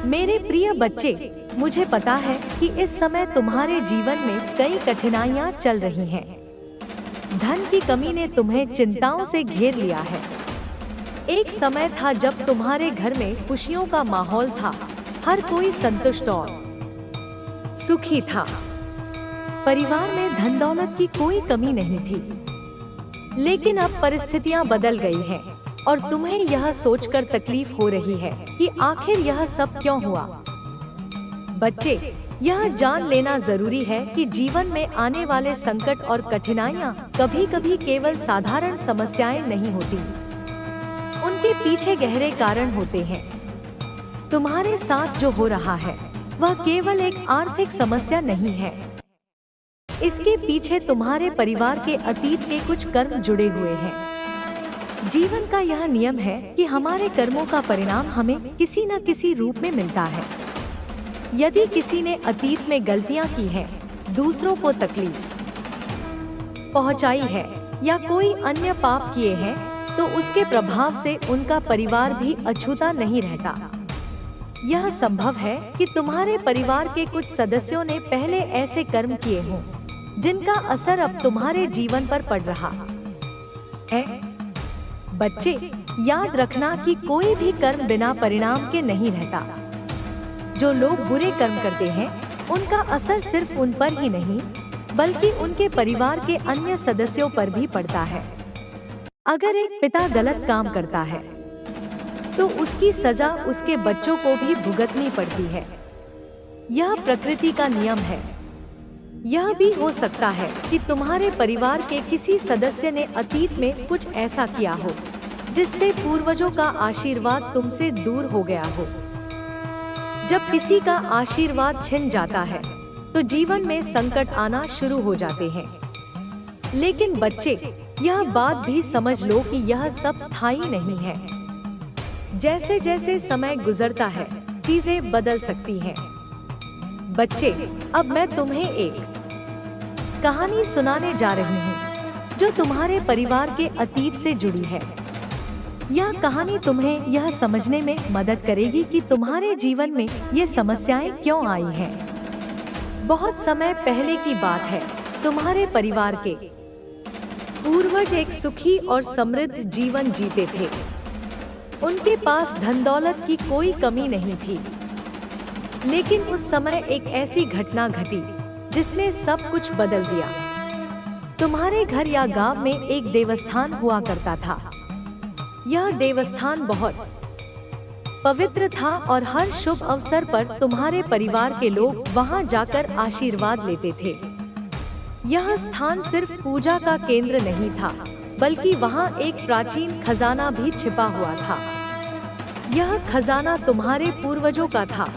मेरे प्रिय बच्चे, मुझे पता है कि इस समय तुम्हारे जीवन में कई कठिनाइयां चल रही हैं। धन की कमी ने तुम्हें चिंताओं से घेर लिया है। एक समय था जब तुम्हारे घर में खुशियों का माहौल था, हर कोई संतुष्ट और सुखी था। परिवार में धन दौलत की कोई कमी नहीं थी। लेकिन अब परिस्थितियां बदल गई हैं और तुम्हें यह सोचकर तकलीफ हो रही है कि आखिर यह सब क्यों हुआ। बच्चे, यह जान लेना जरूरी है कि जीवन में आने वाले संकट और कठिनाइयां कभी-कभी केवल साधारण समस्याएं नहीं होती, उनके पीछे गहरे कारण होते हैं। तुम्हारे साथ जो हो रहा है वह केवल एक आर्थिक समस्या नहीं है। इसके पीछे तुम्हारे परिवार के अतीत के कुछ कर्म जुड़े हुए हैं। जीवन का यह नियम है कि हमारे कर्मों का परिणाम हमें किसी न किसी रूप में मिलता है। यदि किसी ने अतीत में गलतियां की हैं, दूसरों को तकलीफ पहुंचाई है या कोई अन्य पाप किए हैं, तो उसके प्रभाव से उनका परिवार भी अछूता नहीं रहता। यह संभव है कि तुम्हारे परिवार के कुछ सदस्यों ने पहले ऐसे कर्म किए हों जिनका असर अब तुम्हारे जीवन पर पड़ रहा है। बच्चे, याद रखना कि कोई भी कर्म बिना परिणाम के नहीं रहता। जो लोग बुरे कर्म करते हैं, उनका असर सिर्फ उन पर ही नहीं, बल्कि उनके परिवार के अन्य सदस्यों पर भी पड़ता है। अगर एक पिता गलत काम करता है, तो उसकी सजा उसके बच्चों को भी भुगतनी पड़ती है। यह प्रकृति का नियम है। यह भी हो सकता है कि तुम्हारे परिवार के किसी सदस्य ने अतीत में कुछ ऐसा किया हो जिससे पूर्वजों का आशीर्वाद तुमसे दूर हो गया हो। जब किसी का आशीर्वाद छिन जाता है तो जीवन में संकट आना शुरू हो जाते हैं। लेकिन बच्चे, यह बात भी समझ लो कि यह सब स्थायी नहीं है। जैसे जैसे समय गुजरता है, चीजें बदल सकती हैं। बच्चे, अब मैं तुम्हें एक कहानी सुनाने जा रही हूँ जो तुम्हारे परिवार के अतीत से जुड़ी है। यह कहानी तुम्हें यह समझने में मदद करेगी कि तुम्हारे जीवन में ये समस्याएं क्यों आई हैं। बहुत समय पहले की बात है। तुम्हारे परिवार के पूर्वज एक सुखी और समृद्ध जीवन जीते थे। उनके पास धन दौलत की कोई कमी नहीं थी। लेकिन उस समय एक ऐसी घटना घटी जिसने सब कुछ बदल दिया। तुम्हारे घर या गांव में एक देवस्थान हुआ करता था। यह देवस्थान बहुत पवित्र था और हर शुभ अवसर पर तुम्हारे परिवार के लोग वहां जाकर आशीर्वाद लेते थे। यह स्थान सिर्फ पूजा का केंद्र नहीं था, बल्कि वहां एक प्राचीन खजाना भी छिपा हुआ था। यह खजाना तुम्हारे पूर्वजों का था,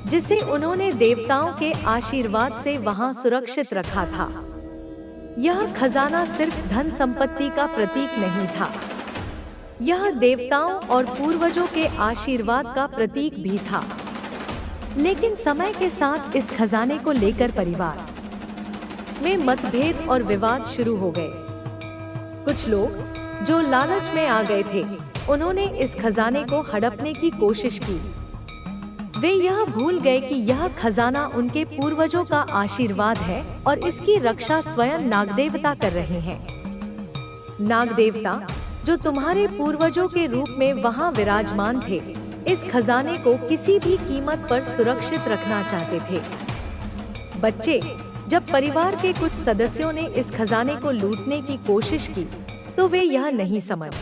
जिसे उन्होंने देवताओं के आशीर्वाद से वहां सुरक्षित रखा था। यह खजाना सिर्फ धन संपत्ति का प्रतीक नहीं था, यह देवताओं और पूर्वजों के आशीर्वाद का प्रतीक भी था। लेकिन समय के साथ इस खजाने को लेकर परिवार में मतभेद और विवाद शुरू हो गए। कुछ लोग जो लालच में आ गए थे, उन्होंने इस खजाने को हड़पने की कोशिश की। वे यह भूल गए कि यह खजाना उनके पूर्वजों का आशीर्वाद है और इसकी रक्षा स्वयं नागदेवता कर रहे हैं। नागदेवता, जो तुम्हारे पूर्वजों के रूप में वहां विराजमान थे, इस खजाने को किसी भी कीमत पर सुरक्षित रखना चाहते थे। बच्चे, जब परिवार के कुछ सदस्यों ने इस खजाने को लूटने की कोशिश की, तो वे यह नहीं समझ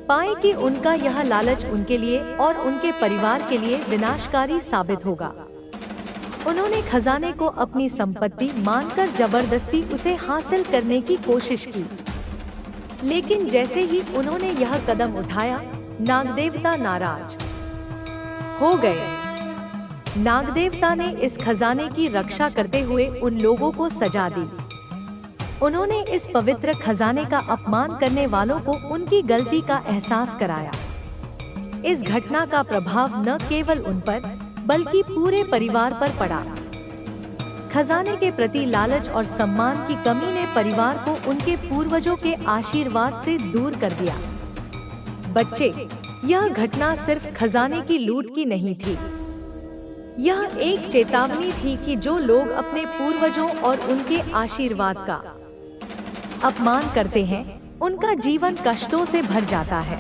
पाए कि उनका यह लालच उनके लिए और उनके परिवार के लिए विनाशकारी साबित होगा। उन्होंने खजाने को अपनी संपत्ति मानकर जबरदस्ती उसे हासिल करने की कोशिश की। लेकिन जैसे ही उन्होंने यह कदम उठाया, नागदेवता नाराज हो गए। नागदेवता ने इस खजाने की रक्षा करते हुए उन लोगों को सजा दी। उन्होंने इस पवित्र खजाने का अपमान करने वालों को उनकी गलती का एहसास कराया। इस घटना का प्रभाव न केवल उन पर, बल्कि पूरे परिवार पर पड़ा। खजाने के प्रति लालच और सम्मान की कमी ने परिवार को उनके पूर्वजों के आशीर्वाद से दूर कर दिया। बच्चे, यह घटना सिर्फ खजाने की लूट की नहीं थी, यह एक चेतावनी थी कि जो लोग अपने पूर्वजों और उनके आशीर्वाद का अपमान करते हैं, उनका जीवन कष्टों से भर जाता है।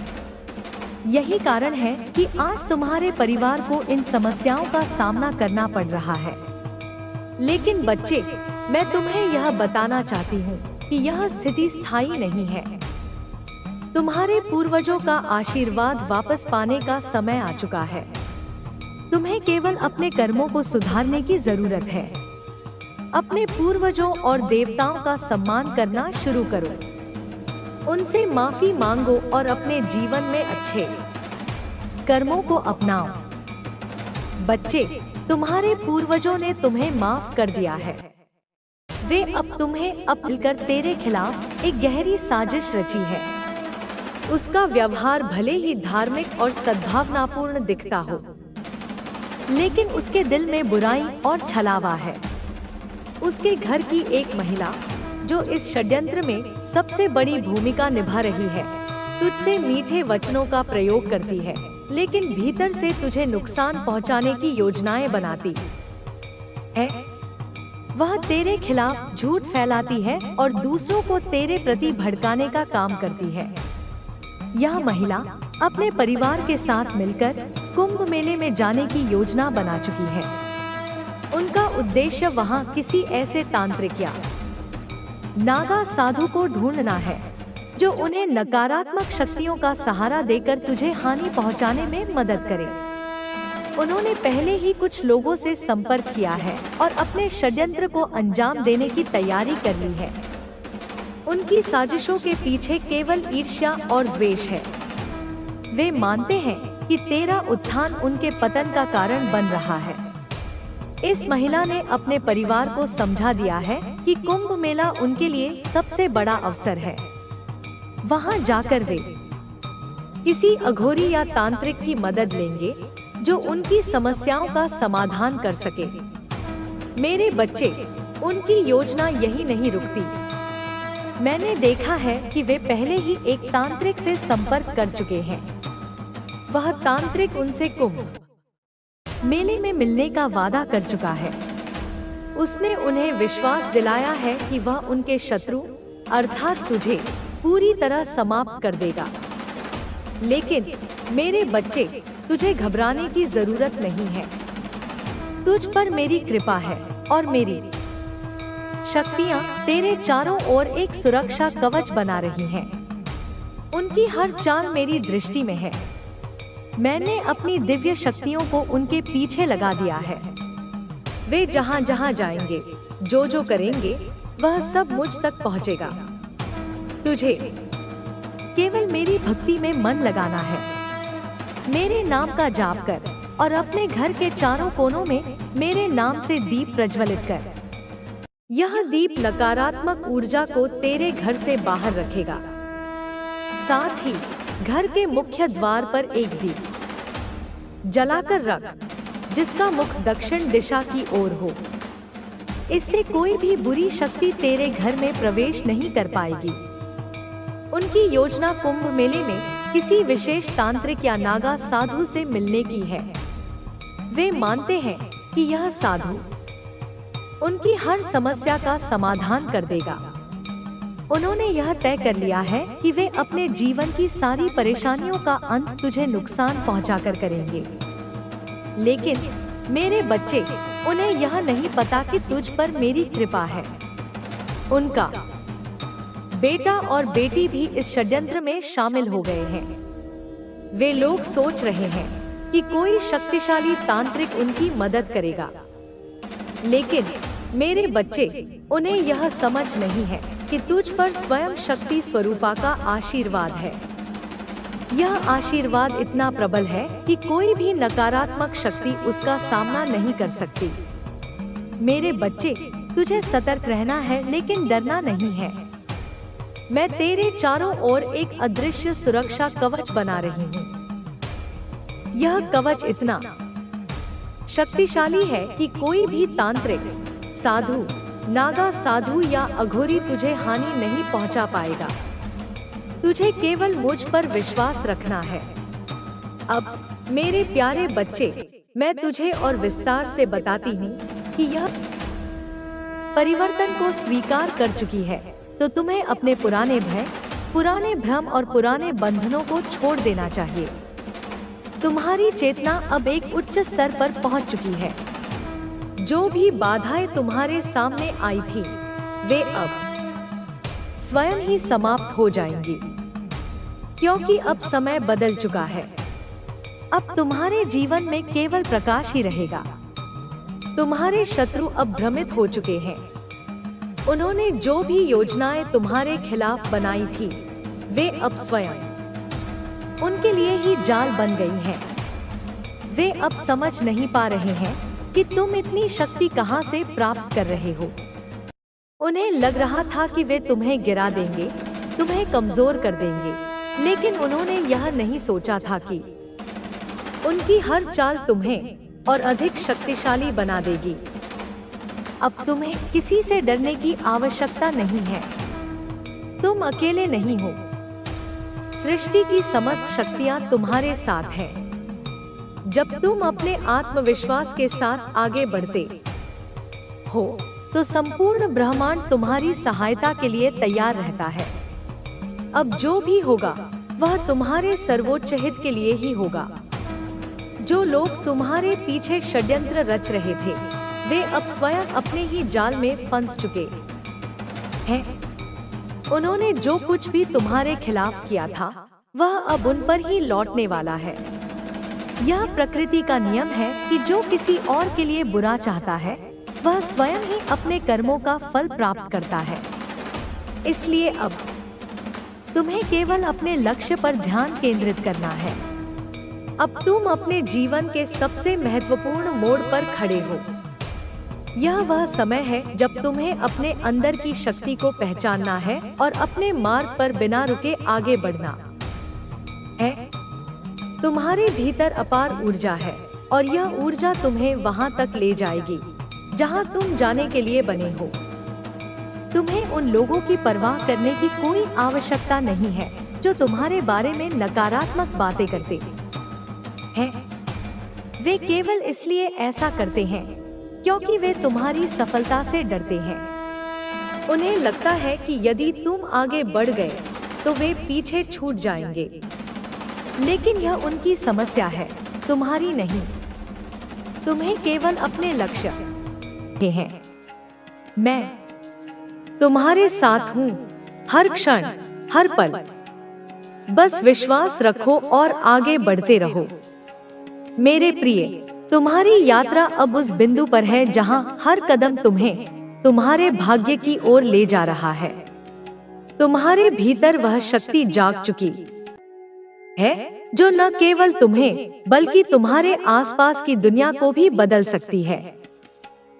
यही कारण है कि आज तुम्हारे परिवार को इन समस्याओं का सामना करना पड़ रहा है। लेकिन बच्चे, मैं तुम्हें यह बताना चाहती हूँ कि यह स्थिति स्थायी नहीं है। तुम्हारे पूर्वजों का आशीर्वाद वापस पाने का समय आ चुका है। तुम्हें केवल अपने कर्मों को सुधारने की जरूरत है। अपने पूर्वजों और देवताओं का सम्मान करना शुरू करो, उनसे माफी मांगो और अपने जीवन में अच्छे कर्मों को अपनाओ। बच्चे, तुम्हारे पूर्वजों ने तुम्हें माफ कर दिया है। वे अब तुम्हें मिलकर तेरे खिलाफ एक गहरी साजिश रची है। उसका व्यवहार भले ही धार्मिक और सद्भावनापूर्ण दिखता हो, लेकिन उसके दिल में बुराई और छलावा है। उसके घर की एक महिला, जो इस षड्यंत्र में सबसे बड़ी भूमिका निभा रही है, तुझसे मीठे वचनों का प्रयोग करती है, लेकिन भीतर से तुझे नुकसान पहुंचाने की योजनाएं बनाती है। वह तेरे खिलाफ झूठ फैलाती है और दूसरों को तेरे प्रति भड़काने का काम करती है। यह महिला अपने परिवार के साथ मिलकर कुंभ मेले में जाने की योजना बना चुकी है। उनका उद्देश्य वहां किसी ऐसे तांत्रिक या नागा साधु को ढूंढना है, जो उन्हें नकारात्मक शक्तियों का सहारा देकर तुझे हानि पहुंचाने में मदद करे। उन्होंने पहले ही कुछ लोगों से संपर्क किया है और अपने षड्यंत्र को अंजाम देने की तैयारी कर ली है। उनकी साजिशों के पीछे केवल ईर्ष्या और द्वेष है। वे मानते हैं कि तेरा उत्थान उनके पतन का कारण बन रहा है। इस महिला ने अपने परिवार को समझा दिया है कि कुंभ मेला उनके लिए सबसे बड़ा अवसर है। वहां जाकर वे किसी अघोरी या तांत्रिक की मदद लेंगे, जो उनकी समस्याओं का समाधान कर सके। मेरे बच्चे, उनकी योजना यही नहीं रुकती। मैंने देखा है कि वे पहले ही एक तांत्रिक से संपर्क कर चुके हैं। वह तांत्रिक उनसे कुंभ मेले में मिलने का वादा कर चुका है। उसने उन्हें विश्वास दिलाया है कि वह उनके शत्रु अर्थात तुझे पूरी तरह समाप्त कर देगा। लेकिन मेरे बच्चे, तुझे घबराने की जरूरत नहीं है। तुझ पर मेरी कृपा है और मेरी शक्तियां तेरे चारों ओर एक सुरक्षा कवच बना रही हैं। उनकी हर चाल मेरी दृष्टि में है। मैंने अपनी दिव्य शक्तियों को उनके पीछे लगा दिया है। वे जहां जहां जाएंगे, जो जो करेंगे, वह सब मुझ तक पहुंचेगा। तुझे केवल मेरी भक्ति में मन लगाना है। मेरे नाम का जाप कर और अपने घर के चारों कोनों में मेरे नाम से दीप प्रज्वलित कर। यह दीप नकारात्मक ऊर्जा को तेरे घर से बाहर रखेगा। साथ ही घर के मुख्य द्वार पर एक दीप जलाकर रख, जिसका मुख दक्षिण दिशा की ओर हो। इससे कोई भी बुरी शक्ति तेरे घर में प्रवेश नहीं कर पाएगी। उनकी योजना कुंभ मेले में किसी विशेष तांत्रिक या नागा साधु से मिलने की है। वे मानते हैं कि यह साधु उनकी हर समस्या का समाधान कर देगा। उन्होंने यह तय कर लिया है कि वे अपने जीवन की सारी परेशानियों का अंत तुझे नुकसान पहुंचाकर करेंगे। लेकिन मेरे बच्चे, उन्हें यह नहीं पता कि तुझ पर मेरी कृपा है। उनका बेटा और बेटी भी इस षड्यंत्र में शामिल हो गए हैं। वे लोग सोच रहे हैं कि कोई शक्तिशाली तांत्रिक उनकी मदद करेगा। लेकिन मेरे बच्चे, उन्हें यह समझ नहीं है कि तुझ पर स्वयं शक्ति स्वरूपा का आशीर्वाद है। यह आशीर्वाद इतना प्रबल है कि कोई भी नकारात्मक शक्ति उसका सामना नहीं कर सकती। मेरे बच्चे, तुझे सतर्क रहना है, लेकिन डरना नहीं है। मैं तेरे चारों ओर एक अदृश्य सुरक्षा कवच बना रही हूँ। यह कवच इतना शक्तिशाली है कि कोई भी तांत्रिक, साधु, नागा साधु या अघोरी तुझे हानि नहीं पहुंचा पाएगा। तुझे केवल मुझ पर विश्वास रखना है। अब मेरे प्यारे बच्चे, मैं तुझे और विस्तार से बताती हूँ कि यह परिवर्तन को स्वीकार कर चुकी है, तो तुम्हें अपने पुराने भय, पुराने भ्रम और पुराने बंधनों को छोड़ देना चाहिए। तुम्हारी चेतना अब एक उच्च स्तर पर पहुंच चुकी है। जो भी बाधाएं तुम्हारे सामने आई थी, वे अब स्वयं ही समाप्त हो जाएंगी, क्योंकि अब समय बदल चुका है। अब तुम्हारे जीवन में केवल प्रकाश ही रहेगा। तुम्हारे शत्रु अब भ्रमित हो चुके हैं। उन्होंने जो भी योजनाएं तुम्हारे खिलाफ बनाई थी, वे अब स्वयं उनके लिए ही जाल बन गई हैं। वे अब समझ नहीं पा रहे हैं कि तुम इतनी शक्ति कहां से प्राप्त कर रहे हो। उन्हें लग रहा था कि वे तुम्हें गिरा देंगे, तुम्हें कमजोर कर देंगे, लेकिन उन्होंने यह नहीं सोचा था कि उनकी हर चाल तुम्हें और अधिक शक्तिशाली बना देगी। अब तुम्हें किसी से डरने की आवश्यकता नहीं है। तुम अकेले नहीं हो। सृष्टि की समस्त शक्तियां तुम्हारे साथ हैं। जब तुम अपने आत्मविश्वास के साथ आगे बढ़ते हो, तो संपूर्ण ब्रह्मांड तुम्हारी सहायता के लिए तैयार रहता है। अब जो भी होगा, वह तुम्हारे सर्वोच्च हित के लिए ही होगा। जो लोग तुम्हारे पीछे षड्यंत्र रच रहे थे, वे अब स्वयं अपने ही जाल में फंस चुके हैं। उन्होंने जो कुछ भी तुम्हारे खिलाफ किया था, वह अब उन पर ही लौटने वाला है। यह प्रकृति का नियम है कि जो किसी और के लिए बुरा चाहता है, वह स्वयं ही अपने कर्मों का फल प्राप्त करता है। इसलिए अब तुम्हें केवल अपने लक्ष्य पर ध्यान केंद्रित करना है। अब तुम अपने जीवन के सबसे महत्वपूर्ण मोड़ पर खड़े हो। यह वह समय है जब तुम्हें अपने अंदर की शक्ति को पहचानना है और अपने मार्ग पर बिना रुके आगे बढ़ना है। तुम्हारे भीतर अपार ऊर्जा है और यह ऊर्जा तुम्हें वहां तक ले जाएगी जहां तुम जाने के लिए बने हो। तुम्हें उन लोगों की परवाह करने की कोई आवश्यकता नहीं है जो तुम्हारे बारे में नकारात्मक बातें करते हैं। वे केवल इसलिए ऐसा करते हैं क्योंकि वे तुम्हारी सफलता से डरते हैं। उन्हें लगता है कि यदि तुम आगे बढ़ गए तो वे पीछे छूट जाएंगे, लेकिन यह उनकी समस्या है, तुम्हारी नहीं। तुम्हें केवल अपने लक्ष्य हैं। मैं तुम्हारे साथ हूँ, हर क्षण, हर पल। बस विश्वास रखो और आगे बढ़ते रहो। मेरे प्रिय, तुम्हारी यात्रा अब उस बिंदु पर है जहां हर कदम तुम्हें तुम्हारे भाग्य की ओर ले जा रहा है। तुम्हारे भीतर वह शक्ति जाग चुकी है जो न केवल तुम्हें बल्कि तुम्हारे आसपास की दुनिया को भी बदल सकती है।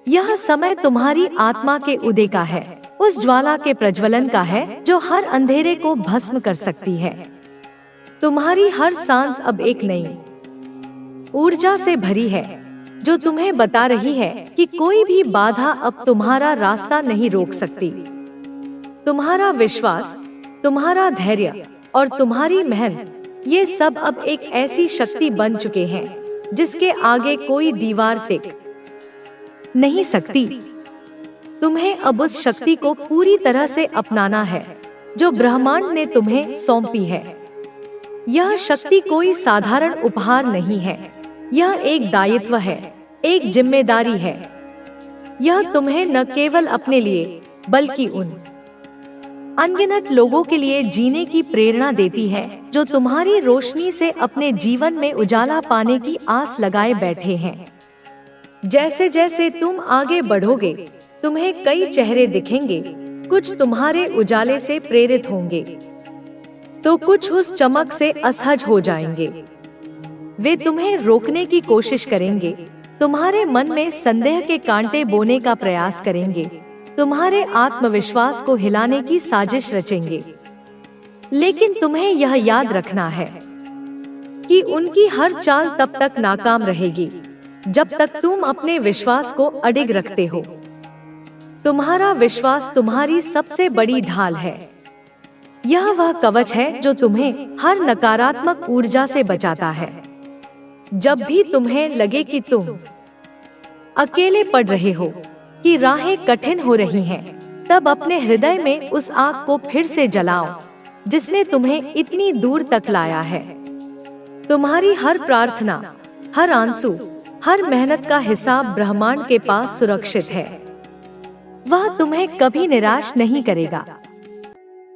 यह समय तुम्हारी आत्मा के उदय का है, उस ज्वाला के प्रज्वलन का है जो हर अंधेरे को भस्म कर सकती है। तुम्हारी हर सांस अब एक नई ऊर्जा से भरी है जो तुम्हें बता रही है कि कोई भी बाधा अब तुम्हारा रास्ता नहीं रोक सकती। तुम्हारा विश्वास, तुम्हारा धैर्य और तुम्हारी मेहनत, ये सब अब एक ऐसी शक्ति बन चुके हैं जिसके आगे कोई दीवार टिक नहीं सकती। तुम्हें अब उस शक्ति को पूरी तरह से अपनाना है जो ब्रह्मांड ने तुम्हें सौंपी है। यह शक्ति कोई साधारण उपहार नहीं है, यह एक दायित्व है, एक जिम्मेदारी है। यह तुम्हें न केवल अपने लिए बल्कि उन अनगिनत लोगों के लिए जीने की प्रेरणा देती है जो तुम्हारी रोशनी से अपने जीवन में उजाला पाने की आस लगाए बैठे हैं। जैसे जैसे तुम आगे बढ़ोगे, तुम्हें कई चेहरे दिखेंगे। कुछ तुम्हारे उजाले से प्रेरित होंगे, तो कुछ उस चमक से असहज हो जाएंगे। वे तुम्हें रोकने की कोशिश करेंगे, तुम्हारे मन में संदेह के कांटे बोने का प्रयास करेंगे, तुम्हारे आत्मविश्वास को हिलाने की साजिश रचेंगे। लेकिन तुम्हें यह याद रखना है कि उनकी हर चाल तब तक नाकाम रहेगी जब तक तुम अपने विश्वास को अडिग रखते हो। तुम्हारा विश्वास तुम्हारी सबसे बड़ी ढाल है। यह वह कवच है जो तुम्हें हर नकारात्मक ऊर्जा से बचाता है। जब भी तुम्हें लगे कि तुम अकेले पड़ रहे हो, कि राहें कठिन हो रही हैं, तब अपने हृदय में उस आग को फिर से जलाओ जिसने तुम्हें इतनी दूर तक लाया है। तुम्हारी हर प्रार्थना, हर आंसू, हर मेहनत का हिसाब ब्रह्मांड के पास सुरक्षित है। वह तुम्हें कभी निराश नहीं करेगा।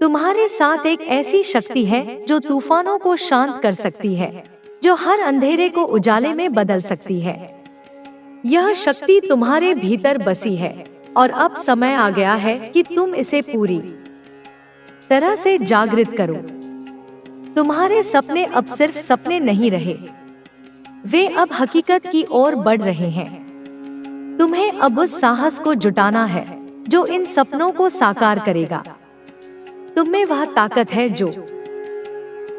तुम्हारे साथ एक ऐसी शक्ति है जो तूफानों को शांत कर सकती है, जो हर अंधेरे को उजाले में बदल सकती है। यह शक्ति तुम्हारे भीतर बसी है और अब समय आ गया है कि तुम इसे पूरी तरह से जागृत करो। तुम्हारे सपने अब सिर्फ सपने नहीं रहे, वे अब हकीकत की ओर बढ़ रहे हैं। तुम्हें अब उस साहस को जुटाना है जो इन सपनों को साकार करेगा। तुम में वह ताकत है जो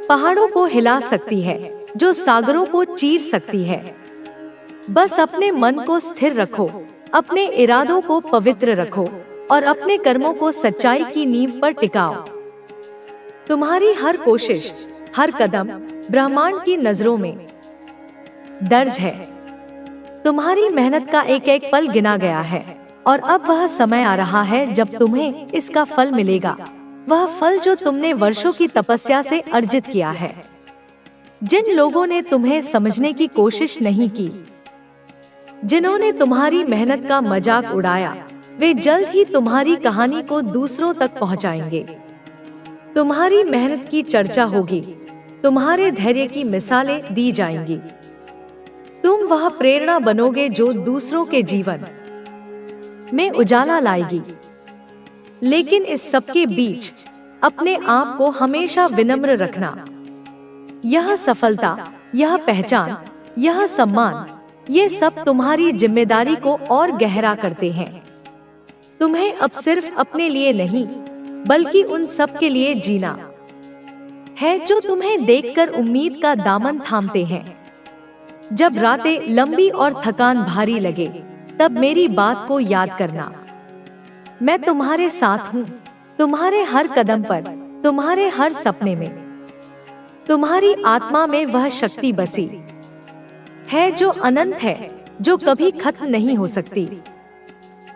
पहाड़ों को हिला सकती है, जो सागरों को चीर सकती है। बस अपने मन को स्थिर रखो, अपने इरादों को पवित्र रखो और अपने कर्मों को सच्चाई की नींव पर टिकाओ। तुम्हारी हर कोशिश, हर कदम ब्रह्मांड की नजरों में दर्ज है। तुम्हारी मेहनत का एक एक पल गिना गया है और अब वह समय आ रहा है जब तुम्हें इसका फल मिलेगा, वह फल जो तुमने वर्षों की तपस्या से अर्जित किया है। जिन लोगों ने तुम्हें समझने की कोशिश नहीं की, जिन्होंने तुम्हारी मेहनत का मजाक उड़ाया, वे जल्द ही तुम्हारी कहानी को दूसरों तक पहुंचाएंगे। तुम्हारी मेहनत की चर्चा होगी, तुम्हारे धैर्य की मिसालें दी जाएंगी। तुम वह प्रेरणा बनोगे जो दूसरों के जीवन में उजाला लाएगी। लेकिन इस सबके बीच अपने आप को हमेशा विनम्र रखना। यह सफलता, यह पहचान, यह सम्मान, ये सब तुम्हारी जिम्मेदारी को और गहरा करते हैं। तुम्हें अब सिर्फ अपने लिए नहीं, बल्कि उन सब के लिए जीना है जो तुम्हें देखकर उम्मीद का दामन थामते हैं। जब रातें लंबी और थकान भारी लगे, तब मेरी बात को याद करना। मैं तुम्हारे साथ हूँ, तुम्हारे हर कदम पर, तुम्हारे हर सपने में। तुम्हारी आत्मा में वह शक्ति बसी है जो अनंत है, जो कभी खत्म नहीं हो सकती।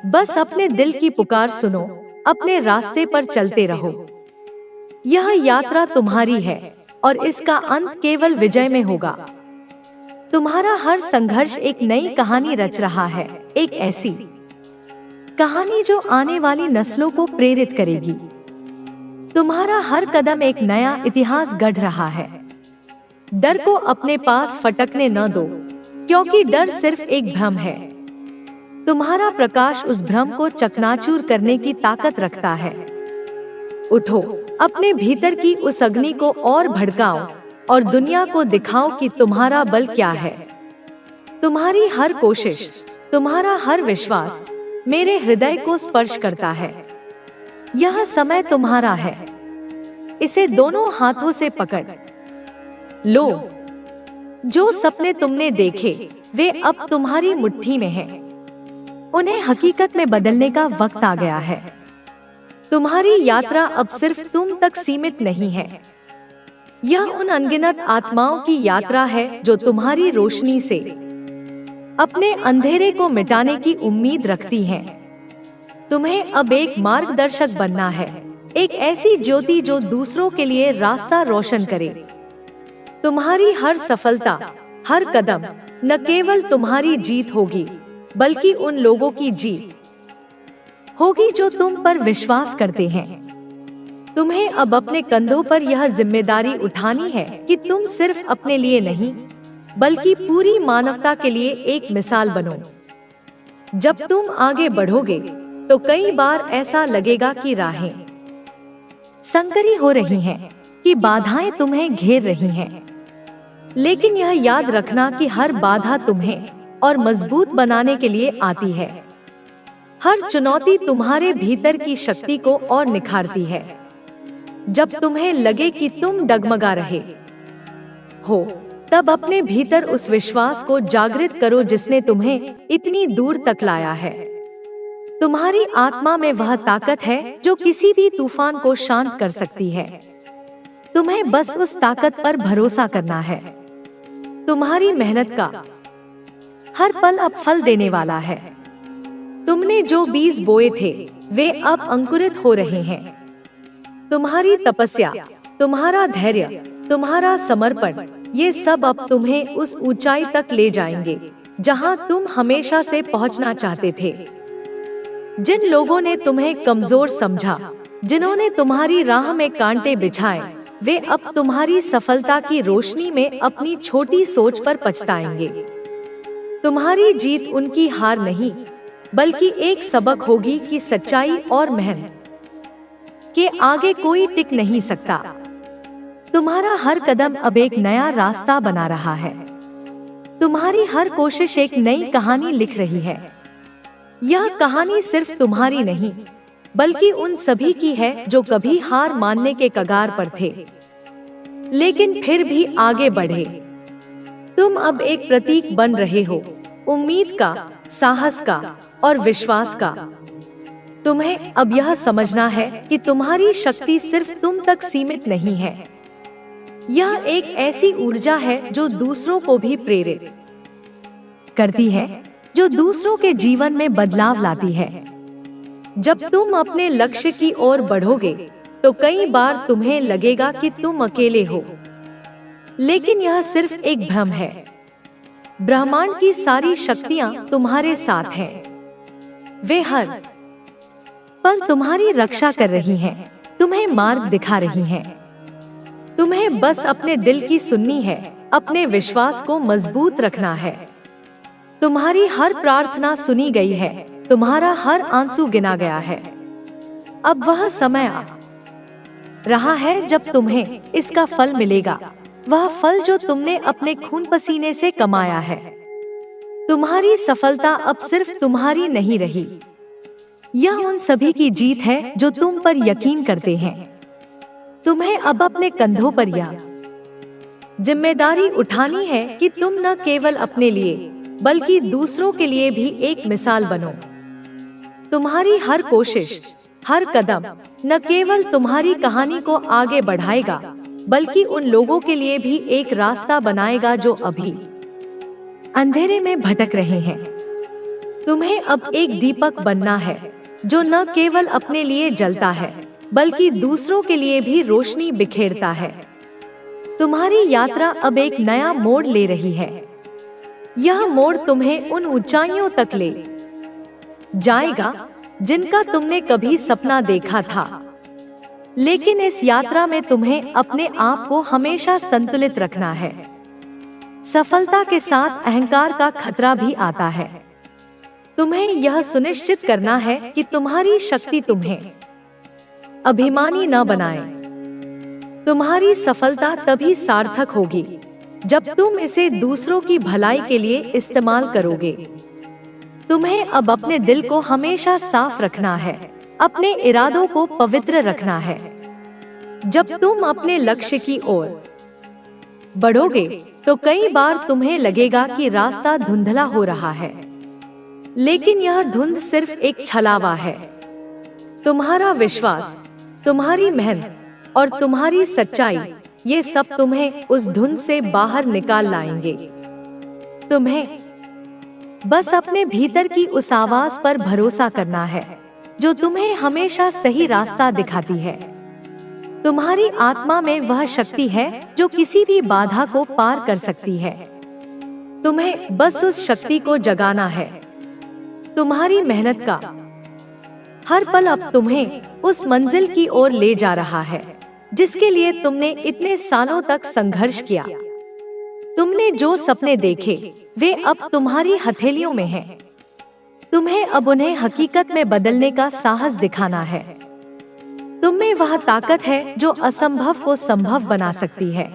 बस अपने दिल की पुकार सुनो, अपने रास्ते पर चलते रहो। यह यात्रा तुम्हारी है और इसका अंत केवल विजय में होगा। तुम्हारा हर संघर्ष एक नई कहानी रच रहा है, एक ऐसी कहानी जो आने वाली नस्लों को प्रेरित करेगी। तुम्हारा हर कदम एक नया इतिहास गढ़ रहा है। डर को अपने पास फटकने न दो, क्योंकि डर सिर्फ एक भ्रम है। तुम्हारा प्रकाश उस भ्रम को चकनाचूर करने की ताकत रखता है। उठो, अपने भीतर की उस अग्नि को और भड़काओ और दुनिया को दिखाओ कि तुम्हारा बल क्या है। तुम्हारी हर कोशिश, तुम्हारा हर विश्वास मेरे हृदय को स्पर्श करता है। यह समय तुम्हारा है, इसे दोनों हाथों से पकड़ लो। जो सपने तुमने देखे, वे अब तुम्हारी मुट्ठी में हैं। उन्हें हकीकत में बदलने का वक्त आ गया है। तुम्हारी यात्रा अब सिर्फ तुम तक सीमित नहीं है। यह उन अनगिनत आत्माओं की यात्रा है जो तुम्हारी रोशनी से अपने अंधेरे को मिटाने की उम्मीद रखती हैं। तुम्हें अब एक मार्गदर्शक बनना है, एक ऐसी ज्योति जो दूसरों के लिए रास्ता रोशन करे। तुम्हारी हर सफलता, हर कदम न केवल तुम्हारी जीत होगी, बल्कि उन लोगों की जीत होगी जो तुम पर विश्वास करते हैं। तुम्हें अब अपने कंधों पर यह जिम्मेदारी उठानी है कि तुम सिर्फ अपने लिए नहीं, बल्कि पूरी मानवता के लिए एक मिसाल बनो। जब तुम आगे बढ़ोगे, तो कई बार ऐसा लगेगा कि राहें संकरी हो रही हैं, कि बाधाएं तुम्हें घेर रही हैं। लेकिन यह याद रखना कि हर बाधा तुम्हें और मजबूत बनाने के लिए आती है। हर चुनौती तुम्हारे भीतर की शक्ति को और निखारती है। जब तुम्हें लगे कि तुम डगमगा रहे हो, तब अपने भीतर उस विश्वास को जागृत करो जिसने तुम्हें इतनी दूर तक लाया है। तुम्हारी आत्मा में वह ताकत है जो किसी भी तूफान को शांत कर सकती है। तुम्हें बस उस ताकत पर भरोसा करना है। तुम्हारी मेहनत का हर पल अब फल देने वाला है। तुमने जो बीज बोए थे वे अब अंकुरित हो रहे हैं। तुम्हारी तपस्या, तुम्हारा धैर्य, तुम्हारा समर्पण, ये सब अब तुम्हें उस ऊंचाई तक ले जाएंगे जहां तुम हमेशा से पहुंचना चाहते थे। जिन लोगों ने तुम्हें कमजोर समझा, जिन्होंने तुम्हारी राह में कांटे बिछाए, वे अब तुम्हारी सफलता की रोशनी में अपनी छोटी सोच पर पछताएंगे। तुम्हारी जीत उनकी हार नहीं, बल्कि एक सबक होगी कि सच्चाई और मेहनत के आगे कोई टिक नहीं सकता। तुम्हारा हर कदम अब एक नया रास्ता बना रहा है। तुम्हारी हर कोशिश एक नई कहानी लिख रही है। यह कहानी सिर्फ तुम्हारी नहीं, बल्कि उन सभी की है जो कभी हार मानने के कगार पर थे, लेकिन फिर भी आगे बढ़े। तुम अब एक प्रतीक बन रहे हो, उम्मीद का, साहस का और विश्वास का। तुम्हें अब यह समझना है कि तुम्हारी शक्ति सिर्फ तुम तक सीमित नहीं है। यह एक ऐसी ऊर्जा है जो दूसरों को भी प्रेरित करती है, जो दूसरों के जीवन में बदलाव लाती है। जब तुम अपने लक्ष्य की ओर बढ़ोगे तो कई बार तुम्हें लगेगा कि तुम अकेले हो, लेकिन यह सिर्फ एक भ्रम है। ब्रह्मांड की सारी शक्तियां तुम्हारे साथ हैं। वे हर पल तुम्हारी रक्षा कर रही हैं, तुम्हें मार्ग दिखा रही हैं। तुम्हें बस अपने दिल की सुननी है, अपने विश्वास को मजबूत रखना है। तुम्हारी हर प्रार्थना सुनी गई है, तुम्हारा हर आंसू गिना गया है। अब वह समय आ रहा है जब तुम्हें इसका फल मिलेगा, वह फल जो तुमने अपने खून पसीने से कमाया है। तुम्हारी सफलता अब सिर्फ तुम्हारी नहीं रही, यह उन सभी की जीत है जो तुम पर यकीन करते हैं। तुम्हें अब अपने कंधों पर यह जिम्मेदारी उठानी है कि तुम न केवल अपने लिए बल्कि दूसरों के लिए भी एक मिसाल बनो। तुम्हारी हर कोशिश, हर कदम न केवल तुम्हारी कहानी को आगे बढ़ाएगा, बल्कि उन लोगों के लिए भी एक रास्ता बनाएगा जो अभी अंधेरे में भटक रहे हैं। तुम्हें अब एक दीपक बनना है जो न केवल अपने लिए जलता है, बल्कि दूसरों के लिए भी रोशनी बिखेरता है। तुम्हारी यात्रा अब एक नया मोड़ ले रही है। यह मोड़ तुम्हें उन ऊंचाइयों तक ले जाएगा जिनका तुमने कभी सपना देखा था। लेकिन इस यात्रा में तुम्हें अपने आप को हमेशा संतुलित रखना है। सफलता के साथ अहंकार का खतरा भी आता है। तुम्हें यह सुनिश्चित करना है कि तुम्हारी शक्ति तुम्हें अभिमानी न बनाए। तुम्हारी सफलता तभी सार्थक होगी जब तुम इसे दूसरों की भलाई के लिए इस्तेमाल करोगे। तुम्हें अब अपने दिल को हमेशा साफ रखना है, अपने इरादों को पवित्र रखना है। जब तुम अपने लक्ष्य की ओर बढ़ोगे तो कई बार तुम्हें लगेगा कि रास्ता धुंधला हो रहा है, लेकिन यह धुंध सिर्फ एक छलावा है। तुम्हारा विश्वास, तुम्हारी मेहनत और तुम्हारी सच्चाई, ये सब तुम्हें उस धुंध से बाहर निकाल लाएंगे। तुम्हें बस अपने भीतर की उस आवाज पर भरोसा करना है जो तुम्हें हमेशा सही रास्ता दिखाती है। तुम्हारी आत्मा में वह शक्ति है जो किसी भी बाधा को पार कर सकती है। तुम्हें बस उस शक्ति को जगाना है। तुम्हारी मेहनत का हर पल अब तुम्हें उस मंजिल की ओर ले जा रहा है जिसके लिए तुमने इतने सालों तक संघर्ष किया। तुमने जो सपने देखे वे अब तुम्हारी हथेलियों में हैं। तुम्हें अब उन्हें हकीकत में बदलने का साहस दिखाना है। तुममें वह ताकत है जो असंभव को संभव बना सकती है।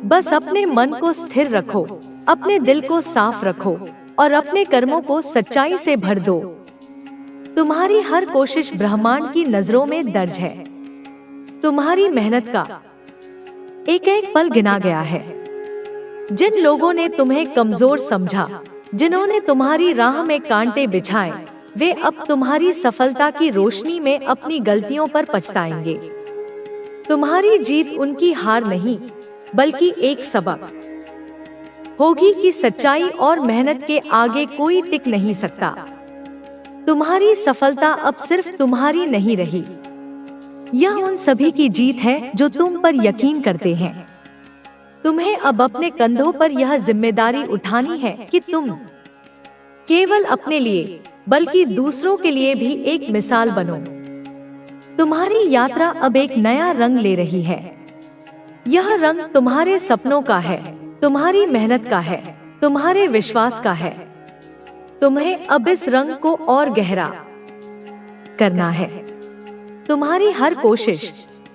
बस अपने मन को स्थिर रखो, अपने दिल को साफ रखो और अपने कर्मों को सच्चाई से भर दो। तुम्हारी हर कोशिश ब्रह्मांड की नजरों में दर्ज है। तुम्हारी मेहनत का एक एक पल गिना गया है। जिन लोगों ने तुम्हें कमजोर समझा, जिन्होंने तुम्हारी राह में कांटे बिछाए, वे अब तुम्हारी सफलता की रोशनी में अपनी गलतियों पर पछताएंगे। तुम्हारी जीत उनकी हार नहीं, बल्कि एक सबक होगी कि सच्चाई और मेहनत के आगे कोई टिक नहीं सकता। तुम्हारी सफलता अब सिर्फ तुम्हारी नहीं रही, यह उन सभी की जीत है जो तुम पर यकीन करते हैं। तुम्हें अब अपने कंधों पर यह जिम्मेदारी उठानी है कि तुम केवल अपने लिए बल्कि दूसरों के लिए भी एक मिसाल बनो। तुम्हारी यात्रा अब एक नया रंग ले रही है। यह रंग तुम्हारे सपनों का है, तुम्हारी मेहनत का है, तुम्हारे विश्वास का है। तुम्हें अब इस रंग को और गहरा करना है। तुम्हारी हर कोशिश,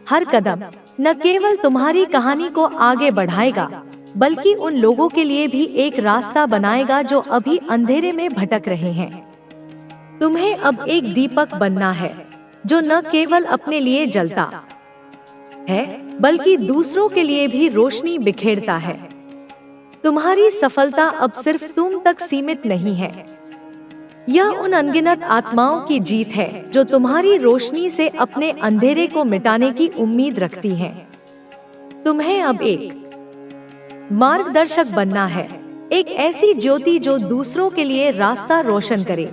हर कदम न केवल तुम्हारी कहानी को आगे बढ़ाएगा, बल्कि उन लोगों के लिए भी एक रास्ता बनाएगा जो अभी अंधेरे में भटक रहे हैं। तुम्हें अब एक दीपक बनना है जो न केवल अपने लिए जलता है, बल्कि दूसरों के लिए भी रोशनी बिखेरता है। तुम्हारी सफलता अब सिर्फ तुम तक सीमित नहीं है, यह उन अनगिनत आत्माओं की जीत है जो तुम्हारी रोशनी से अपने अंधेरे को मिटाने की उम्मीद रखती हैं। तुम्हें अब एक मार्गदर्शक बनना है, एक ऐसी ज्योति जो दूसरों के लिए रास्ता रोशन करे।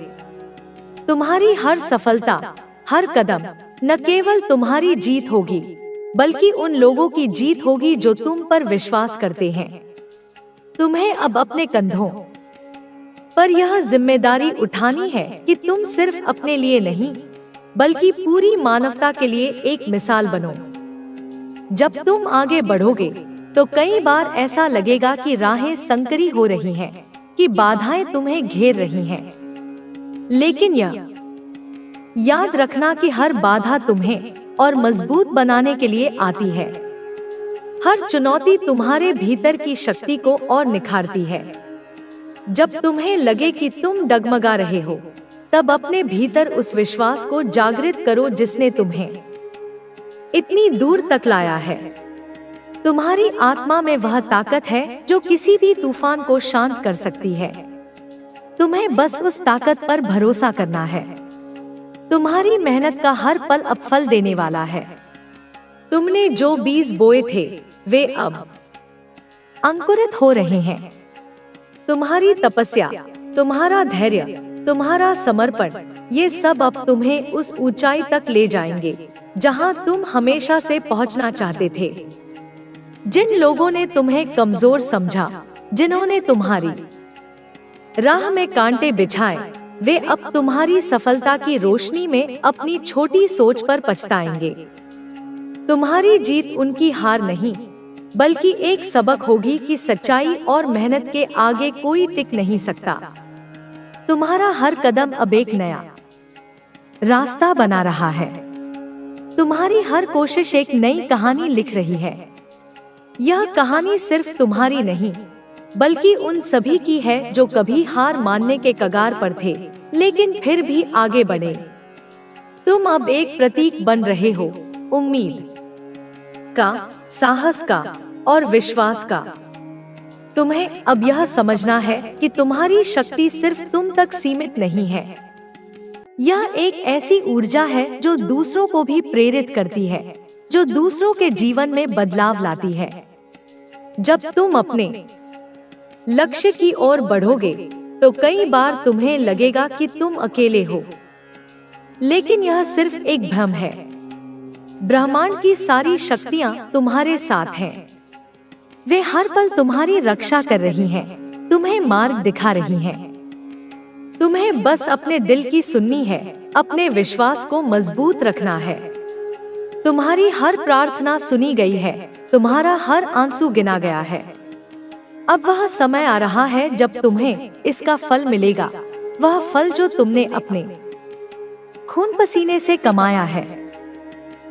तुम्हारी हर सफलता, हर कदम न केवल तुम्हारी जीत होगी, बल्कि उन लोगों की जीत होगी जो तुम पर विश्वास करते हैं। तुम्हें अब अपने कंधों पर यह जिम्मेदारी उठानी है कि तुम सिर्फ अपने लिए नहीं, बल्कि पूरी मानवता के लिए एक मिसाल बनो। जब तुम आगे बढ़ोगे तो कई बार ऐसा लगेगा कि राहें संकरी हो रही हैं, कि बाधाएं तुम्हें घेर रही हैं। लेकिन यह याद रखना कि हर बाधा तुम्हें और मजबूत बनाने के लिए आती है। हर चुनौती तुम्हारे भीतर की शक्ति को और निखारती है। जब तुम्हें लगे कि तुम डगमगा रहे हो, तब अपने भीतर उस विश्वास को जागृत करो जिसने तुम्हें इतनी दूर तक लाया है। तुम्हारी आत्मा में वह ताकत है जो किसी भी तूफान को शांत कर सकती है। तुम्हें बस उस ताकत पर भरोसा करना है। तुम्हारी मेहनत का हर पल अब फल देने वाला है। तुमने जो बीज बोए थे वे अब अंकुरित हो रहे हैं। तुम्हारी तपस्या, तुम्हारा धैर्य, तुम्हारा समर्पण, ये सब अब तुम्हें उस ऊंचाई तक ले जाएंगे जहां तुम हमेशा से पहुंचना चाहते थे। जिन लोगों ने तुम्हें कमजोर समझा, जिन्होंने तुम्हारी राह में कांटे बिछाए, वे अब तुम्हारी सफलता की रोशनी में अपनी छोटी सोच पर पछताएंगे। तुम्हारी जीत उनकी हार नहीं, बल्कि एक सबक होगी कि सच्चाई और मेहनत के आगे कोई टिक नहीं सकता। तुम्हारा हर कदम अब एक नया रास्ता बना रहा है। तुम्हारी हर कोशिश एक नई कहानी लिख रही है। यह कहानी सिर्फ तुम्हारी नहीं, बल्कि उन सभी की है जो कभी हार मानने के कगार पर थे, लेकिन फिर भी आगे बढ़े। तुम अब एक प्रतीक बन रहे हो, उम्मीद का, साहस का और विश्वास का। तुम्हें अब यह समझना है कि तुम्हारी शक्ति सिर्फ तुम तक सीमित नहीं है। यह एक ऐसी ऊर्जा है जो दूसरों को भी प्रेरित करती है, जो दूसरों के जीवन में बदलाव लाती है। जब तुम अपने लक्ष्य की ओर बढ़ोगे तो कई बार तुम्हें लगेगा कि तुम अकेले हो, लेकिन यह सिर्फ एक भ्रम है। ब्रह्मांड की सारी शक्तियां तुम्हारे साथ हैं। वे हर पल तुम्हारी रक्षा कर रही हैं, तुम्हें मार्ग दिखा रही हैं। तुम्हें बस अपने दिल की सुननी है, अपने विश्वास को मजबूत रखना है। तुम्हारी हर प्रार्थना सुनी गई है, तुम्हारा हर आंसू गिना गया है। अब वह समय आ रहा है जब तुम्हें इसका फल मिलेगा, वह फल जो तुमने अपने खून पसीने से कमाया है।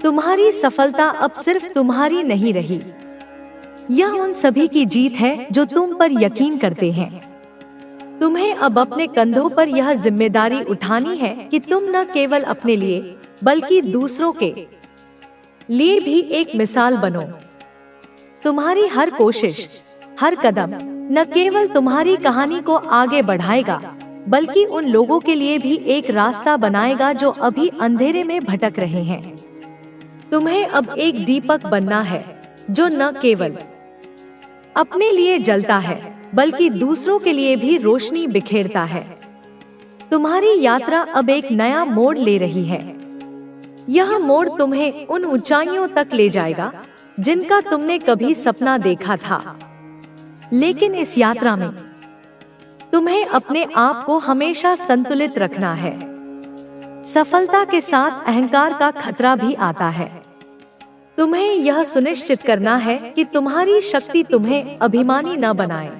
तुम्हारी सफलता अब सिर्फ तुम्हारी नहीं रही, यह उन सभी की जीत है जो तुम पर यकीन करते हैं। तुम्हें अब अपने कंधों पर यह जिम्मेदारी उठानी है कि तुम न केवल अपने लिए, बल्कि दूसरों के लिए भी एक मिसाल बनो। तुम्हारी हर कोशिश, हर कदम न केवल तुम्हारी कहानी को आगे बढ़ाएगा, बल्कि उन लोगों के लिए भी एक रास्ता बनाएगा जो अभी अंधेरे में भटक रहे हैं। तुम्हें अब एक दीपक बनना है जो न केवल अपने लिए जलता है, बल्कि दूसरों के लिए भी रोशनी बिखेरता है। तुम्हारी यात्रा अब एक नया मोड़ ले रही है। यह मोड़ तुम्हें उन ऊंचाइयों तक ले जाएगा जिनका तुमने कभी सपना देखा था। लेकिन इस यात्रा में तुम्हें अपने आप को हमेशा संतुलित रखना है। सफलता के साथ अहंकार का खतरा भी आता है। तुम्हें यह सुनिश्चित करना है कि तुम्हारी शक्ति तुम्हें अभिमानी न बनाए।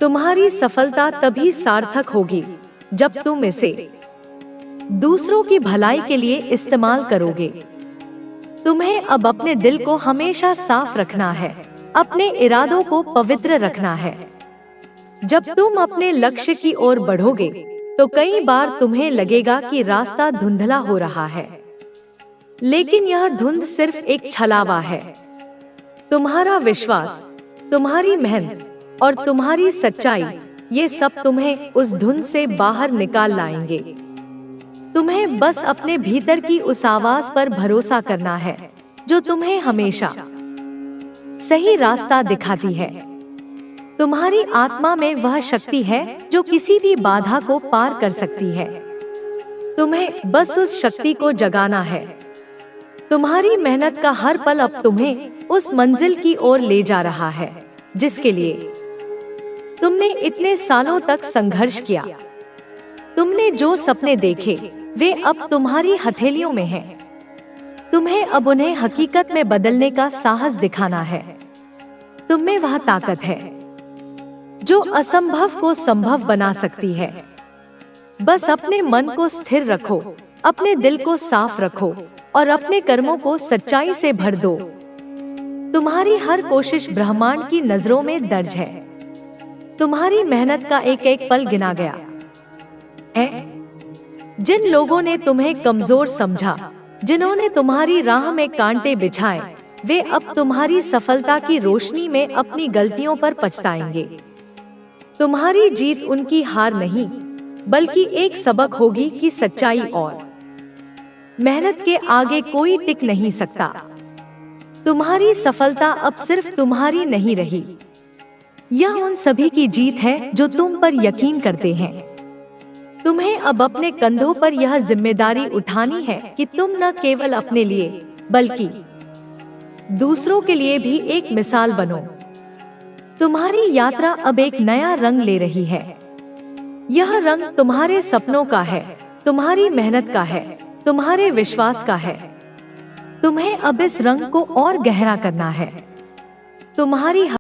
तुम्हारी सफलता तभी सार्थक होगी जब तुम इसे दूसरों की भलाई के लिए इस्तेमाल करोगे। तुम्हें अब अपने दिल को हमेशा साफ रखना है, अपने इरादों को पवित्र रखना है। जब तुम अपने लक्ष्य की ओर बढ़ोगे तो कई बार तुम्हें लगेगा कि रास्ता धुंधला हो रहा है, लेकिन यह धुंध सिर्फ एक छलावा है। तुम्हारा विश्वास, तुम्हारी मेहनत और तुम्हारी सच्चाई, ये सब तुम्हें उस धुंध से बाहर निकाल लाएंगे। तुम्हें बस अपने भीतर की उस आवाज पर भरोसा करना है जो तुम्हें हमेशा सही रास्ता दिखाती है। तुम्हारी आत्मा में वह शक्ति है जो किसी भी बाधा को पार कर सकती है। तुम्हें बस उस शक्ति को जगाना है। तुम्हारी मेहनत का हर पल अब तुम्हें उस मंजिल की ओर ले जा रहा है जिसके लिए तुमने इतने सालों तक संघर्ष किया। तुमने जो सपने देखे वे अब तुम्हारी हथेलियों में हैं। तुम्हें अब उन्हें हकीकत में बदलने का साहस दिखाना है। तुममें वह ताकत है जो असंभव को संभव बना सकती है। बस अपने मन को स्थिर रखो, अपने दिल को साफ रखो और अपने कर्मों को सच्चाई से भर दो। तुम्हारी हर कोशिश ब्रह्मांड की नजरों में दर्ज है। तुम्हारी मेहनत का एक एक पल गिना गया है। जिन लोगों ने तुम्हें कमजोर समझा, जिन्होंने तुम्हारी राह में कांटे बिछाए, वे अब तुम्हारी सफलता की रोशनी में अपनी गलतियों पर पछताएंगे। तुम्हारी जीत उनकी हार नहीं, बल्कि एक सबक होगी कि सच्चाई और मेहनत के आगे कोई टिक नहीं सकता। तुम्हारी सफलता अब सिर्फ तुम्हारी नहीं रही, यह उन सभी की जीत है जो तुम पर यकीन करते हैं। तुम्हें अब अपने कंधों पर यह जिम्मेदारी उठानी है कि तुम न केवल अपने लिए बल्कि दूसरों के लिए भी एक मिसाल बनो। तुम्हारी यात्रा अब एक नया रंग ले रही है। यह रंग तुम्हारे सपनों का है, तुम्हारी मेहनत का है, तुम्हारे विश्वास का है। तुम्हें अब इस रंग को और गहरा करना है। तुम्हारी